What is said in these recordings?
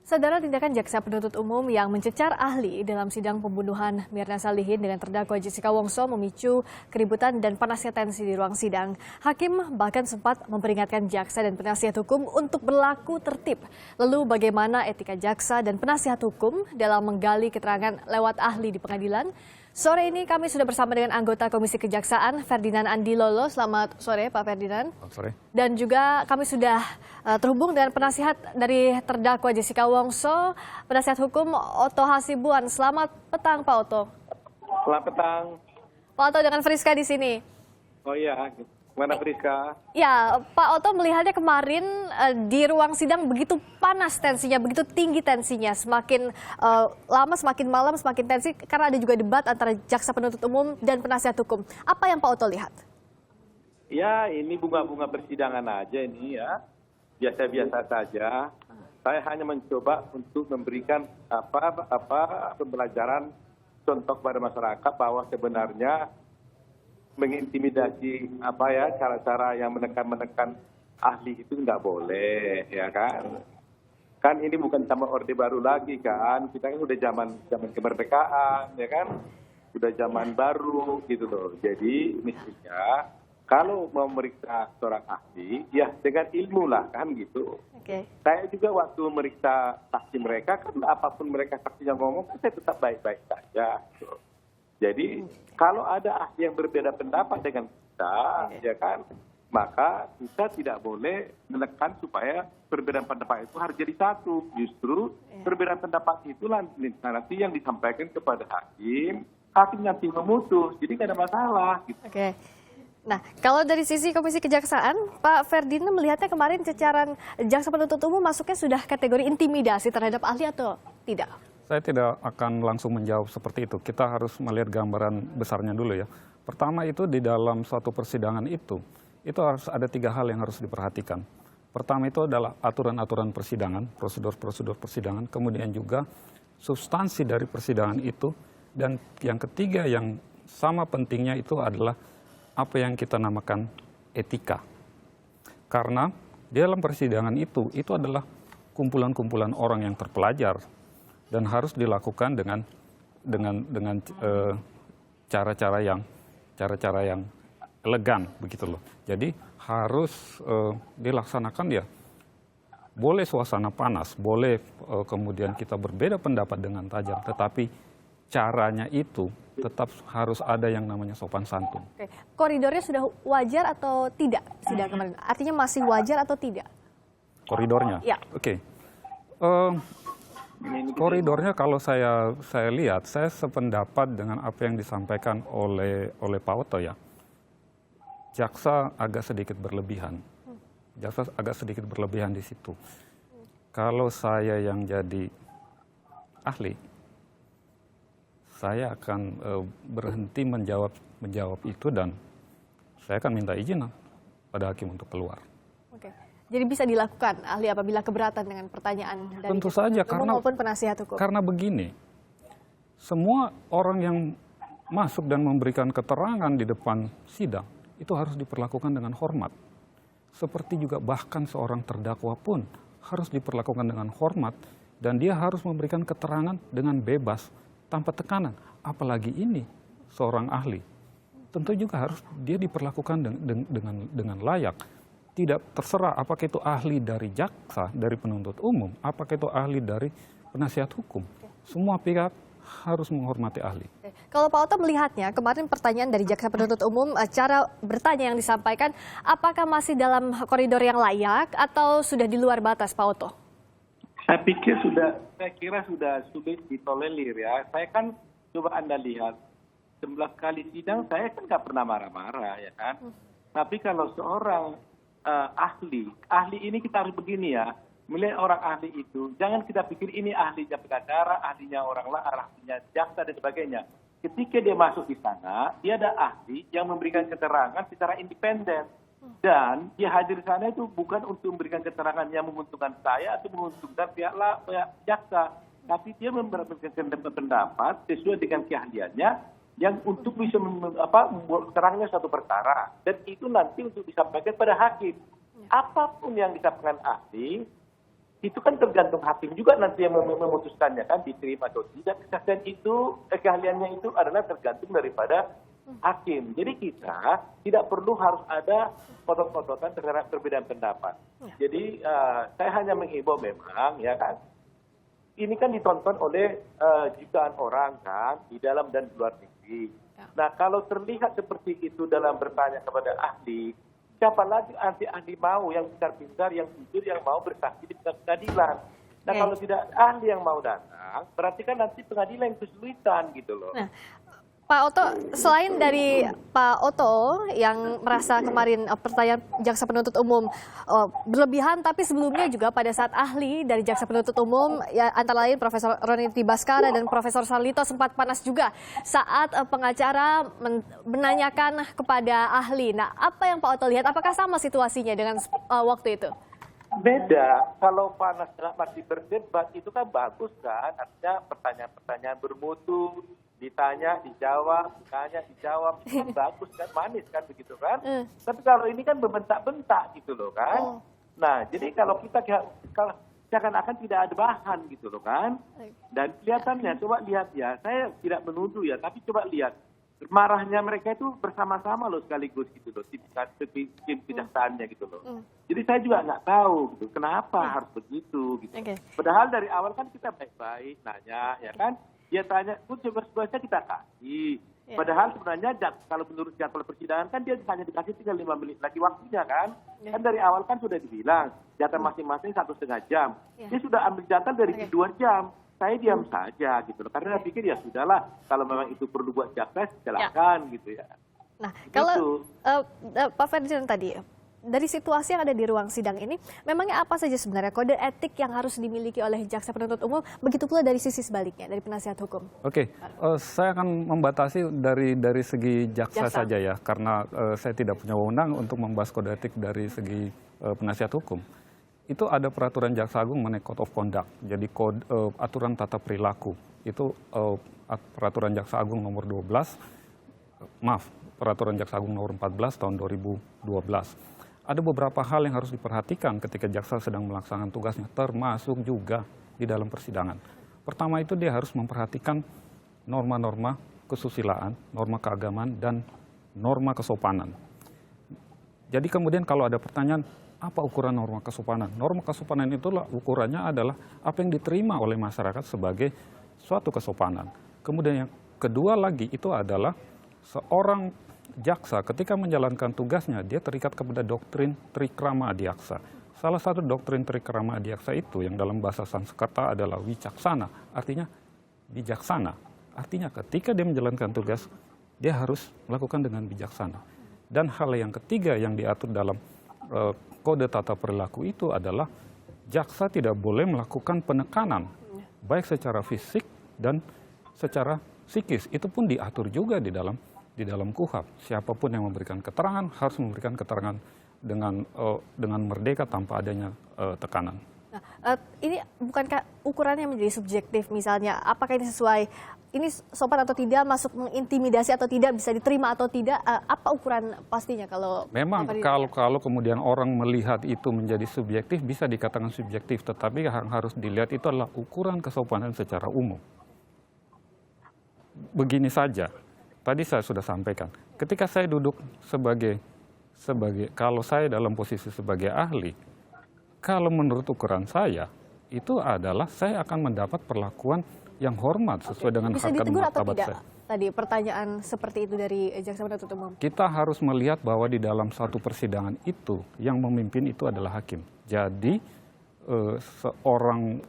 Saudara, tindakan jaksa penuntut umum yang mencecar ahli dalam sidang pembunuhan Mirna Salihin dengan terdakwa Jessica Wongso memicu keributan dan panasnya tensi di ruang sidang. Hakim bahkan sempat memperingatkan jaksa dan penasihat hukum untuk berlaku tertib. Lalu bagaimana etika jaksa dan penasihat hukum dalam menggali keterangan lewat ahli di pengadilan? Sore ini kami sudah bersama dengan anggota Komisi Kejaksaan Ferdinand Andi Lolo. Selamat sore Pak Ferdinand. Selamat sore. Dan juga kami sudah terhubung dengan penasihat dari terdakwa Jessica Wongso, penasihat hukum Otto Hasibuan. Selamat petang Pak Otto. Selamat petang. Pak Otto dengan Friska di sini. Oh iya, mana Friska? Ya, Pak Otto melihatnya kemarin di ruang sidang begitu panas tensinya, begitu tinggi tensinya. Semakin lama, semakin malam, semakin tensi karena ada juga debat antara jaksa penuntut umum dan penasihat hukum. Apa yang Pak Otto lihat? Ya, ini bunga-bunga persidangan aja ini ya. Biasa-biasa saja. Saya hanya mencoba untuk memberikan pembelajaran contoh kepada masyarakat bahwa sebenarnya mengintimidasi cara-cara yang menekan ahli itu nggak boleh, ya kan? Kan ini bukan sama Orde Baru lagi kan, kita kan udah zaman kemerdekaan, ya kan? Udah zaman baru gitu loh. Jadi mestinya kalau mau memeriksa seorang ahli, ya dengan ilmu lah kan gitu. Okay. Saya juga waktu memeriksa saksi mereka, kan apapun mereka saksinya ngomong, saya tetap baik-baik saja. Gitu. Jadi kalau ada ahli yang berbeda pendapat dengan kita, ya kan, maka kita tidak boleh menekan supaya perbedaan pendapat itu harus jadi satu. Justru perbedaan pendapat itulah nanti yang disampaikan kepada hakim nanti memutus. Jadi tidak ada masalah. Gitu. Oke. Nah, kalau dari sisi Komisi Kejaksaan, Pak Ferdinand melihatnya kemarin cecaran jaksa penuntut umum masuknya sudah kategori intimidasi terhadap ahli atau tidak? Saya tidak akan langsung menjawab seperti itu. Kita harus melihat gambaran besarnya dulu ya. Pertama itu di dalam suatu persidangan itu harus ada 3 hal yang harus diperhatikan. Pertama itu adalah aturan-aturan persidangan, prosedur-prosedur persidangan, kemudian juga substansi dari persidangan itu, dan yang ketiga yang sama pentingnya itu adalah apa yang kita namakan etika. Karena di dalam persidangan itu adalah kumpulan-kumpulan orang yang terpelajar, dan harus dilakukan dengan cara-cara yang elegan begitu loh. Jadi harus dilaksanakan ya. Boleh suasana panas, boleh kemudian kita berbeda pendapat dengan tajam, tetapi caranya itu tetap harus ada yang namanya sopan santun. Oke. Koridornya sudah wajar atau tidak sidang kemarin? Artinya masih wajar atau tidak? Koridornya? Ya. Oke. Koridornya kalau saya lihat, saya sependapat dengan apa yang disampaikan oleh Pak Otto ya. Jaksa agak sedikit berlebihan. Jaksa agak sedikit berlebihan di situ. Kalau saya yang jadi ahli, saya akan berhenti menjawab itu, dan saya akan minta izin pada hakim untuk keluar. Oke. Jadi bisa dilakukan ahli apabila keberatan dengan pertanyaan dari tentu saja maupun penasihat hukum. Karena begini, semua orang yang masuk dan memberikan keterangan di depan sidang itu harus diperlakukan dengan hormat. Seperti juga bahkan seorang terdakwa pun harus diperlakukan dengan hormat, dan dia harus memberikan keterangan dengan bebas tanpa tekanan. Apalagi ini seorang ahli, tentu juga harus dia diperlakukan dengan layak. Tidak terserah apakah itu ahli dari jaksa, dari penuntut umum, apakah itu ahli dari penasihat hukum. Semua pihak harus menghormati ahli. Kalau Pak Otto melihatnya, kemarin pertanyaan dari jaksa penuntut umum, cara bertanya yang disampaikan, apakah masih dalam koridor yang layak atau sudah di luar batas, Pak Otto? Saya kira sudah sulit ditolerir ya. Saya kan coba Anda lihat, 11 kali sidang saya kan nggak pernah marah-marah ya kan. Tapi kalau seorang ahli ini kita harus begini ya, melihat orang ahli itu, jangan kita pikir ini ahlinya pengacara, ahlinya orang lain, ahlinya jaksa dan sebagainya. Ketika dia masuk di sana, dia ada ahli yang memberikan keterangan secara independen. Dan dia hadir di sana itu bukan untuk memberikan keterangan yang menguntungkan saya atau menguntungkan pihak jaksa. Tapi dia memberikan pendapat sesuai dengan keahliannya, yang untuk bisa membuat terangnya suatu perkara, dan itu nanti untuk disampaikan pada hakim. Apapun yang disampaikan ahli itu kan tergantung hakim juga nanti yang memutuskannya kan, diterima atau tidak. Kesaksian itu, keahliannya itu adalah tergantung daripada hakim. Jadi kita tidak perlu harus ada potot-pototan terhadap perbedaan pendapat. Jadi saya hanya menghimbau memang, ya kan, ini kan ditonton oleh jutaan orang kan, di dalam dan di luar negeri. Nah, kalau terlihat seperti itu dalam bertanya kepada ahli, siapa lagi ahli mau yang pintar-pintar, yang jujur, yang mau bersaksi di pengadilan. Nah, kalau tidak ahli yang mau datang, berarti kan nanti pengadilan yang kesulitan gitu loh. Nah, Pak Oto, selain dari Pak Oto yang merasa kemarin pertanyaan jaksa penuntut umum berlebihan, tapi sebelumnya juga pada saat ahli dari jaksa penuntut umum, ya, antara lain Profesor Roniti Baskara dan Profesor Sarlito sempat panas juga saat pengacara menanyakan kepada ahli. Nah, apa yang Pak Oto lihat? Apakah sama situasinya dengan waktu itu? Beda, kalau panas dalam arti berdebat itu kan bagus kan, artinya pertanyaan-pertanyaan bermutu, ditanya, dijawab, ditanya, dijawab, itu kan bagus kan, manis kan begitu kan. Tapi kalau ini kan membentak-bentak gitu loh kan. Nah, jadi kalau kita kalau seakan-akan tidak ada bahan gitu loh kan. Dan kelihatannya, coba lihat ya, saya tidak menuduh ya, tapi coba lihat. Marahnya mereka itu bersama-sama loh sekaligus gitu loh, tim kejaksaannya gitu loh. Jadi saya juga nggak tahu gitu, kenapa harus begitu gitu. Padahal dari awal kan kita baik-baik nanya, ya kan. Dia tanya, tugas-tugasnya kita kasih. Padahal sebenarnya kalau menurut jadwal persidangan kan dia hanya dikasih tinggal 5 menit lagi waktunya kan. Kan dari awal kan sudah dibilang, jatah masing-masing 1,5 jam. Dia sudah ambil jatah dari 2 jam. Saya diam saja gitu loh. Karena saya pikir ya sudahlah, kalau memang itu perlu buat jaksa, silakan gitu ya. Nah, kalau Pak Ferdinand tadi, dari situasi yang ada di ruang sidang ini, memangnya apa saja sebenarnya kode etik yang harus dimiliki oleh jaksa penuntut umum, begitu pula dari sisi sebaliknya, dari penasihat hukum? Oke, saya akan membatasi dari segi jaksa saja ya, karena saya tidak punya wewenang untuk membahas kode etik dari segi penasihat hukum. Itu ada peraturan Jaksa Agung mengenai Code of Conduct, jadi aturan tata perilaku. Itu peraturan Jaksa Agung nomor 12, peraturan Jaksa Agung nomor 14 tahun 2012. Ada beberapa hal yang harus diperhatikan ketika jaksa sedang melaksanakan tugasnya, termasuk juga di dalam persidangan. Pertama itu dia harus memperhatikan norma-norma kesusilaan, norma keagamaan, dan norma kesopanan. Jadi kemudian kalau ada pertanyaan, apa ukuran norma kesopanan? Norma kesopanan itulah ukurannya adalah apa yang diterima oleh masyarakat sebagai suatu kesopanan. Kemudian yang kedua lagi itu adalah seorang jaksa ketika menjalankan tugasnya, dia terikat kepada doktrin trikrama adiaksa. Salah satu doktrin trikrama adiaksa itu yang dalam bahasa Sanskerta adalah wicaksana, artinya bijaksana. Artinya ketika dia menjalankan tugas, dia harus melakukan dengan bijaksana. Dan hal yang ketiga yang diatur dalam kode tata perilaku itu adalah jaksa tidak boleh melakukan penekanan, baik secara fisik dan secara psikis. Itu pun diatur juga di dalam KUHP. Siapapun yang memberikan keterangan harus memberikan keterangan dengan merdeka tanpa adanya tekanan. Nah, ini bukankah ukurannya menjadi subjektif, misalnya apakah ini sesuai, ini sopan atau tidak, masuk mengintimidasi atau tidak, bisa diterima atau tidak, apa ukuran pastinya kalau memang kalau kemudian orang melihat itu menjadi subjektif, bisa dikatakan subjektif, tetapi yang harus dilihat itu adalah ukuran kesopanan secara umum. Begini saja, tadi saya sudah sampaikan, ketika saya duduk sebagai kalau saya dalam posisi sebagai ahli, kalau menurut ukuran saya, itu adalah saya akan mendapat perlakuan yang hormat sesuai dengan harkat martabat saya. Bisa ditegur atau tidak? Tadi pertanyaan seperti itu dari jaksa penuntut umum. Kita harus melihat bahwa di dalam satu persidangan itu, yang memimpin itu adalah hakim. Jadi, seorang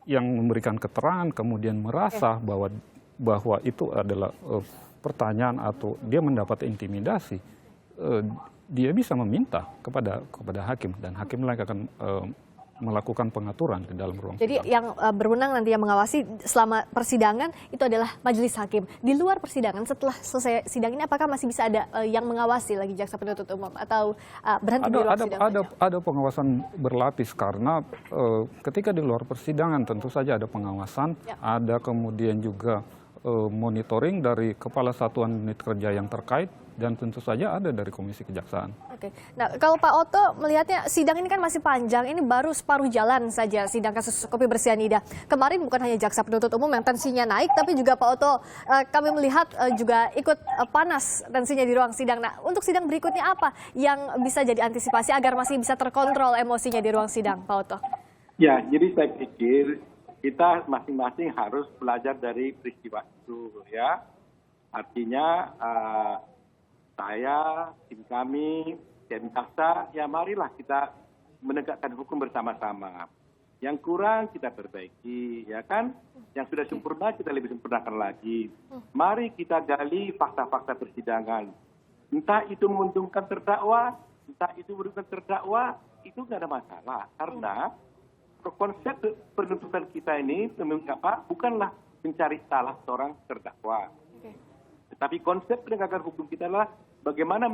yang memberikan keterangan kemudian merasa bahwa itu adalah pertanyaan atau dia mendapat intimidasi, dia bisa meminta kepada hakim, dan hakim lagi akan melakukan pengaturan di dalam ruang sidang. Jadi yang berwenang nanti yang mengawasi selama persidangan itu adalah majelis hakim. Di luar persidangan, setelah selesai sidang ini, apakah masih bisa ada yang mengawasi lagi jaksa penuntut umum atau berhenti di luar sidang? Ada pengawasan berlapis, karena ketika di luar persidangan tentu saja ada pengawasan, ada kemudian juga monitoring dari Kepala Satuan Unit Kerja yang terkait, dan tentu saja ada dari Komisi Kejaksaan. Oke. Nah, kalau Pak Oto melihatnya sidang ini kan masih panjang, ini baru separuh jalan saja sidang kasus kopi bersianida. Kemarin bukan hanya jaksa penuntut umum yang tensinya naik, tapi juga Pak Oto kami melihat juga ikut panas tensinya di ruang sidang. Nah, untuk sidang berikutnya apa yang bisa jadi antisipasi agar masih bisa terkontrol emosinya di ruang sidang, Pak Oto? Ya, jadi saya pikir kita masing-masing harus belajar dari peristiwa itu, ya. Artinya saya, tim kami, dan jaksa, ya marilah kita menegakkan hukum bersama-sama. Yang kurang kita perbaiki, ya kan? Yang sudah sempurna kita lebih sempurnakan lagi. Mari kita gali fakta-fakta persidangan. Entah itu menguntungkan terdakwa, entah itu merugikan terdakwa, itu nggak ada masalah. Karena konsep penuntutan kita ini bukanlah mencari salah seorang terdakwa. Tetapi konsep penegakan hukum kita adalah bagaimana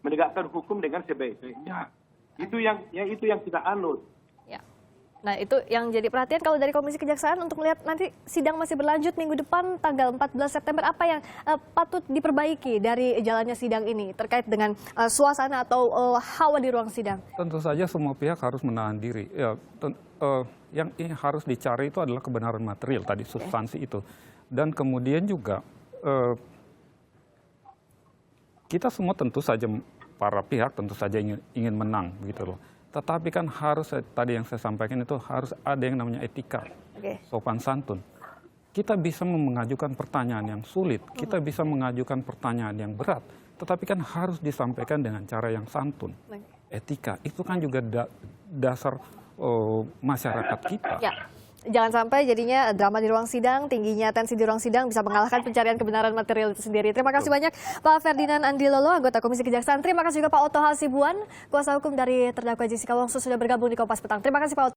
menegakkan hukum dengan sebaik-baiknya. Itu yang kita anut. Ya. Nah, itu yang jadi perhatian kalau dari Komisi Kejaksaan untuk melihat nanti sidang masih berlanjut minggu depan tanggal 14 September, apa yang patut diperbaiki dari jalannya sidang ini terkait dengan suasana atau hawa di ruang sidang? Tentu saja semua pihak harus menahan diri. Ya, yang harus dicari itu adalah kebenaran material tadi, substansi itu. Dan kemudian juga kita semua tentu saja, para pihak tentu saja ingin menang gitu loh. Tetapi kan harus, tadi yang saya sampaikan itu harus ada yang namanya etika, sopan santun. Kita bisa mengajukan pertanyaan yang sulit, kita bisa mengajukan pertanyaan yang berat, tetapi kan harus disampaikan dengan cara yang santun. Etika, itu kan juga dasar masyarakat kita. Ya. Jangan sampai jadinya drama di ruang sidang, tingginya tensi di ruang sidang bisa mengalahkan pencarian kebenaran material itu sendiri. Terima kasih banyak Pak Ferdinand Andilolo, anggota Komisi Kejaksaan. Terima kasih juga Pak Oto Hasibuan, kuasa hukum dari terdakwa Jessica Wongso sudah bergabung di Kompas Petang. Terima kasih Pak Oto.